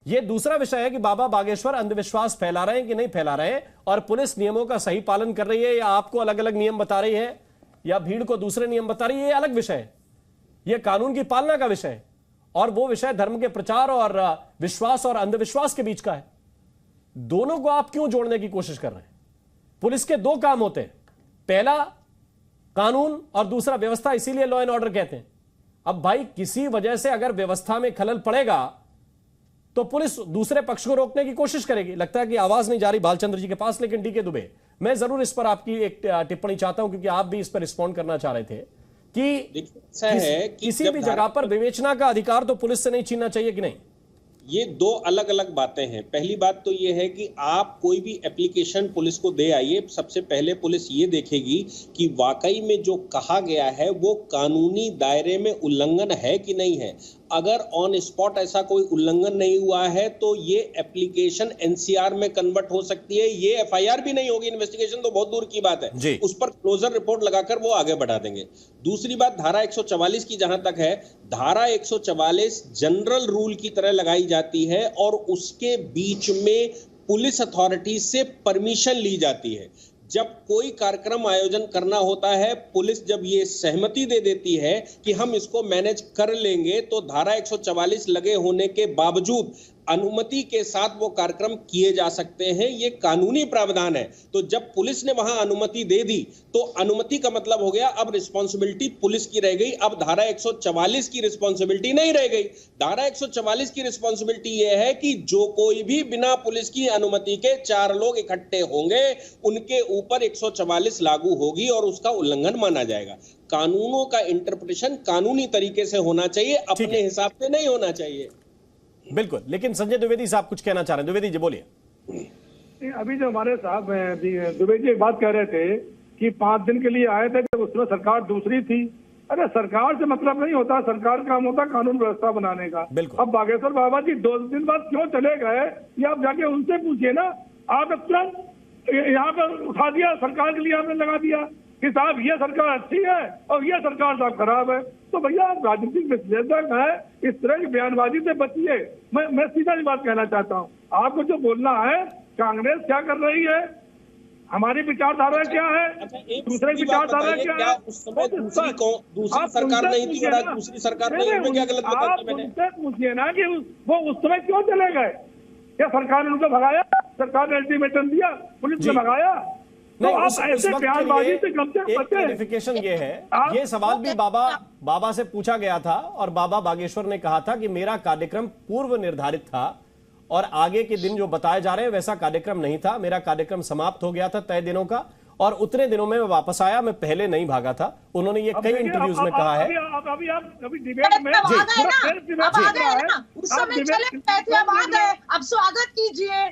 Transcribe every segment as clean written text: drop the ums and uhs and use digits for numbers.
ये दूसरा विषय है कि बाबा बागेश्वर अंधविश्वास फैला रहे हैं कि नहीं फैला रहे हैं, और पुलिस नियमों का सही पालन कर रही है या आपको अलग अलग नियम बता रही है या भीड़ को दूसरे नियम बता रही है, ये अलग विषय है। यह कानून की पालना का विषय है और वो विषय धर्म के प्रचार और विश्वास और अंधविश्वास के बीच का है। दोनों को आप क्यों जोड़ने की कोशिश कर रहे हैं? पुलिस के दो काम होते हैं, पहला कानून और दूसरा व्यवस्था, इसीलिए लॉ एंड ऑर्डर कहते हैं। अब भाई किसी वजह से अगर व्यवस्था में खलल पड़ेगा तो पुलिस दूसरे पक्ष को रोकने की कोशिश करेगी। लगता है कि आवाज नहीं जा रही बालचंद्र जी के पास, लेकिन डीके दुबे, मैं जरूर इस पर आपकी एक टिप्पणी चाहता हूं क्योंकि आप भी इस पर रिस्पॉन्ड करना चाह रहे थे कि किसी भी जगह पर विवेचना का अधिकार तो पुलिस से नहीं छीनना चाहिए कि नहीं। ये दो अलग अलग बातें हैं। पहली बात तो ये है कि आप कोई भी एप्लीकेशन पुलिस को दे आइए, सबसे पहले पुलिस ये देखेगी कि वाकई में जो कहा गया है वो कानूनी दायरे में उल्लंघन है कि नहीं है। अगर ऑन स्पॉट ऐसा कोई उल्लंघन नहीं हुआ है तो ये एप्लीकेशन एनसीआर में कन्वर्ट हो सकती है। ये एफआईआर भी नहीं होगी, इन्वेस्टिगेशन तो बहुत दूर की बात है, उस पर क्लोजर रिपोर्ट लगाकर वो आगे बढ़ा देंगे। दूसरी बात, धारा 144 की जहां तक है, धारा 144 जनरल रूल की तरह लगाई जाती है और उसके बीच में पुलिस अथॉरिटी से परमिशन ली जाती है। जब कोई कार्यक्रम आयोजन करना होता है, पुलिस जब ये सहमति दे देती है कि हम इसको मैनेज कर लेंगे, तो धारा 144 लगे होने के बावजूद अनुमति के साथ वो कार्यक्रम किए जा सकते हैं। ये कानूनी प्रावधान है। तो जब पुलिस ने वहां अनुमति दे दी तो अनुमति का मतलब हो गया अब रिस्पॉन्सिबिलिटी पुलिस की रह गई, अब धारा 144 की रिस्पॉन्सिबिलिटी नहीं रह गई। धारा 144 की रिस्पॉन्सिबिलिटी ये है कि जो कोई भी बिना पुलिस की अनुमति के 4 लोग इकट्ठे होंगे उनके ऊपर 144 लागू होगी और उसका उल्लंघन माना जाएगा। कानूनों का इंटरप्रिटेशन कानूनी तरीके से होना चाहिए, अपने हिसाब से नहीं होना चाहिए। बिल्कुल, लेकिन संजय द्विवेदी साहब कुछ कहना चाह रहे हैं। द्विवेदी जी बोलिए। अभी जो हमारे साहब द्विवेदी जी एक बात कह रहे थे कि 5 दिन के लिए आए थे, जब उसमें सरकार दूसरी थी। अरे सरकार से मतलब नहीं होता, सरकार का काम होता कानून व्यवस्था बनाने का। अब बागेश्वर बाबा जी 2 दिन बाद क्यों चले गए ये आप जाके उनसे पूछिए ना। आप तुरंत यहाँ पर उठा दिया, सरकार के लिए आपने लगा दिया कि साहब ये सरकार अच्छी है और ये सरकार साहब खराब है। तो भैया आप राजनीतिक विश्लेषक है, इस तरह की बयानबाजी से बचिए। मैं सीधा ही बात कहना चाहता हूँ, आपको जो बोलना है कांग्रेस क्या कर रही है, हमारी विचारधारा क्या है, दूसरे विचारधारा क्या है। उस समय दूसरी सरकार नहीं थी, दूसरी सरकार नहीं, उसमें क्या गलत बताया मैंने? उनसे पूछिए ना कि वो उस समय क्यों चले गए। क्या सरकार ने उनको भगाया? सरकार ने अल्टीमेटम दिया, पुलिस ने भगाया? नहीं, ऐसे बयानबाजी से क्लैरिफिकेशन ये है, ये सवाल भी बाबा से पूछा गया था और बाबा बागेश्वर ने कहा था कि मेरा कार्यक्रम पूर्व निर्धारित था और आगे के दिन जो बताए जा रहे हैं वैसा कार्यक्रम नहीं था। मेरा कार्यक्रम समाप्त हो गया था तय दिनों का और उतने दिनों में मैं वापस आया, मैं पहले नहीं भागा था। उन्होंने ये कई इंटरव्यूज में कहा है। अभी डिबेट में अब स्वागत कीजिए,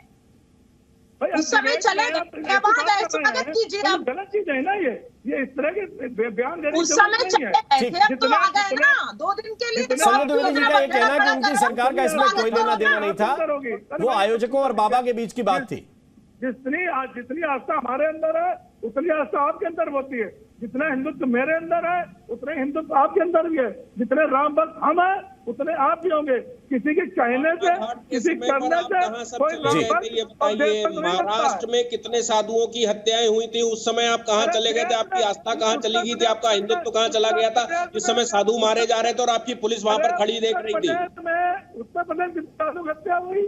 उस समय चले स्वागत कीजिए। आप गलत चीज है ना ये इस तरह के बयान देने उस समय चले गए तो आ गए ना 2 दिन के लिए। संजय द्विवेदी जी का ये कहना है कि उनकी सरकार का इसमें कोई लेना देना नहीं था, वो आयोजकों और बाबा के बीच की बात थी। जितनी आस्था हमारे अंदर है उतनी आस्था आपके अंदर होती है। जितना हिंदुत्व मेरे अंदर है उतने हिंदुत्व आपके अंदर भी है। जितने राम भक्त हम हैं उतने आप भी होंगे। किसी के कहने से किसी करने से कोई। महाराष्ट्र में कितने साधुओं की हत्याएं हुई थी, उस समय आप कहाँ चले गए थे? आपकी आस्था कहाँ चली गई थी? आपका हिंदुत्व कहाँ चला गया था जिस समय साधु मारे जा रहे थे और आपकी पुलिस वहां पर खड़ी देख रही थी? उत्तर प्रदेश की साधु हत्या हुई,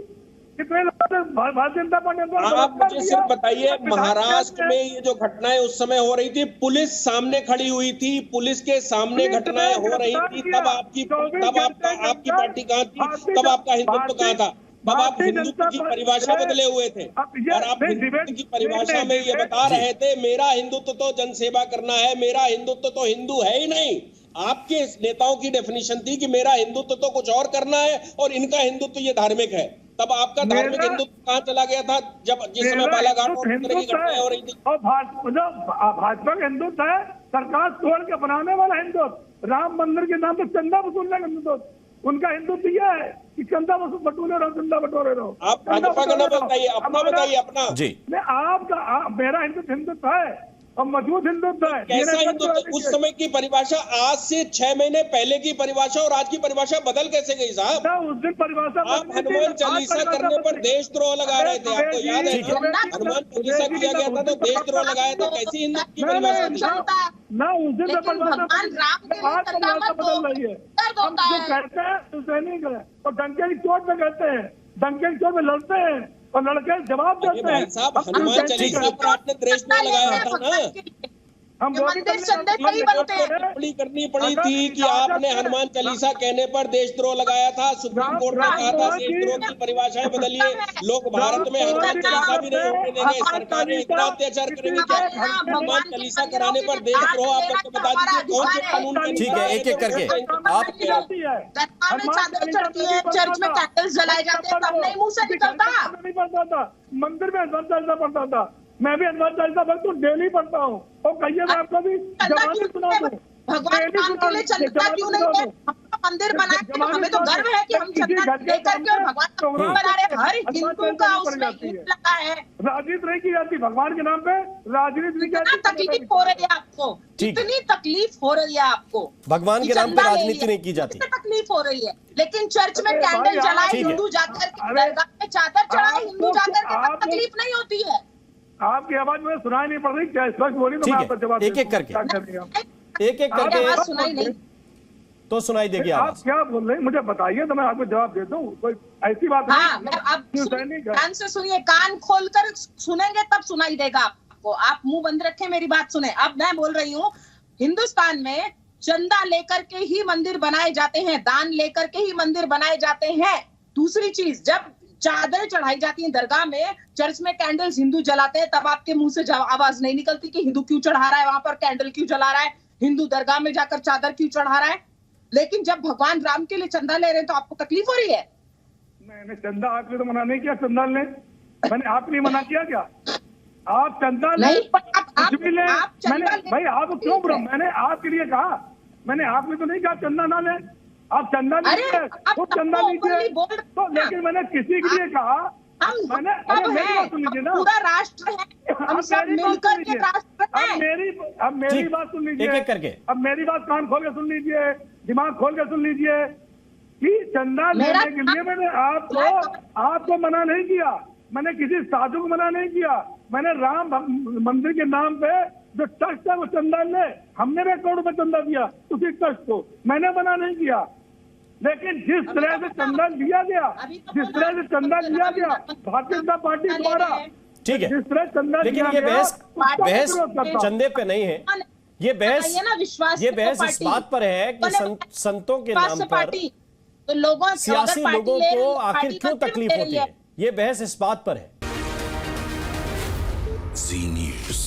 कितने भारतीय जनता पार्टी। आप मुझे सिर्फ बताइए, महाराष्ट्र में ये जो घटनाएं उस समय हो रही थी, पुलिस सामने खड़ी हुई थी, पुलिस के सामने घटनाएं हो रही थी, तब आपकी पार्टी कहाँ थी? तब आपका हिंदुत्व कहाँ था? तब आप हिंदुत्व की परिभाषा बदले हुए थे और आप हिंदुत्व की परिभाषा में ये बता रहे थे मेरा हिंदुत्व तो जनसेवा करना है, मेरा हिंदुत्व तो हिंदू है ही नहीं। आपके नेताओं की डेफिनेशन थी कि मेरा हिंदुत्व तो कुछ और करना है और इनका हिंदुत्व ये धार्मिक है। तब आपका धार्मिक हिंदुत्व कहाँ चला गया था जब जिस समय बालाघाट और इस तरह की घटनाएं हो रही थी? और भाजपा का हिंदुत्व है सरकार तोड़ के बनाने वाला हिंदुत्व, राम मंदिर के नाम पर चंदा वसूलने का हिंदुत्व। उनका हिंदुत्व यह है कि चंदा बटोरे रहो, चंदा बटोरे रहो। आप भाजपा का नाम बताइए, अपना बताइए अपना। आपका मेरा हिंदुत्व है हम मजबूत हिंदुत्व है। कैसा हिंदुत्व? उस समय की परिभाषा आज से 6 महीने पहले की परिभाषा और आज की परिभाषा बदल कैसे गई साहब? उस दिन परिभाषा आप हनुमान चालीसा करने पर देशद्रोह लगा रहे थे, आपको याद है? हनुमान चालीसा किया गया था तो देशद्रोह लगाया था, कैसी हिंदू की परिभाषा थी? ना उस दिन परिभाषा बदल रही है। हम जो कहते हैं तो सैनिक है और डंके की चोट में कहते हैं, डंके की चोट में लड़ते हैं और लड़के जवाब देते हैं। साहब हनुमान चालीसा पर आपने देशद्रोह लगाया था ना, हम टिप्पणी करनी पड़ी थी कि आपने हनुमान चालीसा कहने पर देशद्रोह लगाया था। सुप्रीम कोर्ट ने कहा था देशद्रोह की परिभाषाएं बदलिए, लोग भारत में हनुमान चालीसा भी नहीं होने देंगे, सरकारें इतना अत्याचार करेंगी कि हनुमान चालीसा कराने पर देशद्रोह। आप करके बता दीजिए कौन से कानून के? ठीक है, एक एक करके आप चर्च में कैंडल्स जलाए जाते हैं तब नहीं मुंह से निकलता। नहीं पढ़ता था, मंदिर में हनुमान चालीसा पढ़ता था, मैं भी हनुमान चालीसा तो डेली पढ़ता हूँ। और कहिए मैं आपको भी जवानी सुना दूं, भगवान राम के लिए चंदा क्यों नहीं है? मंदिर बनाए, हमें तो गर्व है कि हम चंदा देकर के और भगवान का मंदिर बना रहे। हर हिंदू का उसमें ईंट लगा है। राजनीति नहीं की जाती भगवान के नाम पे, राजनीति नहीं की कितना तकलीफ हो रही है आपको, कितनी तकलीफ हो रही है आपको? भगवान के नाम पे राजनीति नहीं की जाती, तकलीफ हो रही है। लेकिन चर्च में कैंडल जलाए, हिंदू जाकर दरगाह में चादर चढ़ाए, हिंदू जाकर के तकलीफ नहीं होती है। आपकी आवाज मुझे सुनाई नहीं पड़ रही, क्या स्पष्ट बोली तो मैं आपका जवाब एक एक करके आवाज सुनाई नहीं तो सुनाई देगी। आप क्या बोल रहे हैं मुझे बताइए तो मैं आपको जवाब दे दूं, कोई ऐसी बात नहीं। अब कान से सुनिए, कान खोलकर सुनेंगे तब सुनाई देगा आपको। आप मुंह बंद रखें, मेरी बात सुने। अब मैं बोल रही हूँ, हिंदुस्तान में चंदा लेकर के ही मंदिर बनाए जाते हैं, दान लेकर के ही मंदिर बनाए जाते हैं। दूसरी चीज, जब चादरें चढ़ाई जाती हैं दरगाह में, चर्च में कैंडल्स हिंदू जलाते हैं, तब आपके मुंह से आवाज नहीं निकलती कि हिंदू क्यों चढ़ा रहा है, वहां पर कैंडल क्यों जला रहा है, हिंदू दरगाह में जाकर चादर क्यों चढ़ा रहा है। लेकिन जब भगवान राम के लिए चंदा ले रहे हैं तो आपको तकलीफ हो रही है। मैंने चंदा आपने तो मना नहीं किया, चंदा ले मैंने आपने मना किया क्या? आप चंदा ले, कुछ भी ले। मैंने भाई आप क्यों बुरा, मैंने आपके लिए कहा, मैंने आपने तो नहीं कहा चंदा ना ले। आप चंदा लीजिए, खुद चंदा लीजिए तो, लेकिन मैंने किसी के लिए कहा, मैंने मेरी बात सुन लीजिए ना, पूरा राष्ट्र है, हम सब मिलकर के राष्ट्र है। अब मेरी बात सुन लीजिए, एक-एक करके। अब मेरी बात कान खोल के सुन लीजिए, दिमाग खोल के सुन लीजिए कि चंदा लेने के लिए मैंने आपको मना नहीं किया, मैंने किसी साधु को मना नहीं किया। मैंने राम मंदिर के नाम पे जो ट्रस्ट है वो चंदा ले, हमने भी 1 करोड़ रुपए चंदा दिया उसी ट्रस्ट को, मैंने मना नहीं किया। लेकिन जिस तरह से चंदा लिया गया, जिस तरह से चंदा लिया गया भारतीय जनता पार्टी द्वारा, ठीक है, जिस तरह चंदा, लेकिन ये बहस चंदे पे नहीं है। ये बहस इस बात पर है कि संतों के नाम पर सियासी लोगों को आखिर क्यों तकलीफ होती है। ये बहस इस बात पर है। जी न्यूज़।